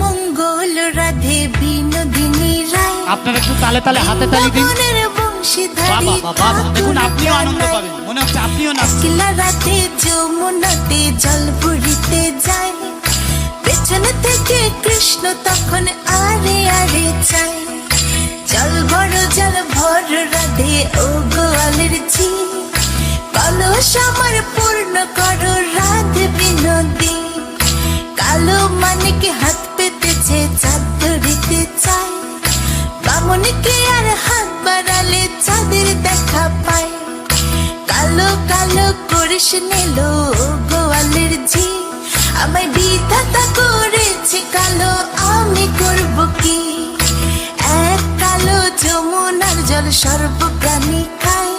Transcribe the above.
মঙ্গল রাধে বিনোদিনী রায়। আপনারা একটু তালে তালে হাতে তালি দিন। বংশীধারী বাবা দেখুন, আপনিও আনন্দ পাবেন, মনে হচ্ছে আপনিও নাচছেন। রাতে যমুনাতে জল ভরিতে যায়, পেছনে থেকে কৃষ্ণ তখন আরে আরে চায়। জল ভর রাধে ও গোয়ালের ঝি, কলস আমার পূর্ণ করো রাধে বিনোদী। কালো মানিকে হাত পেতেছে চাঁদ ধরিতে চায়, বামনকে আর হাত বাড়ালে চাঁদের দেখা পায়। কালো কালো করিস নিল গোয়ালের ঝি, আমায় বিধাতা করেছে কালো, আমি করব কি? এক কালো যমুনার জল সর্বপ্রাণী খায়,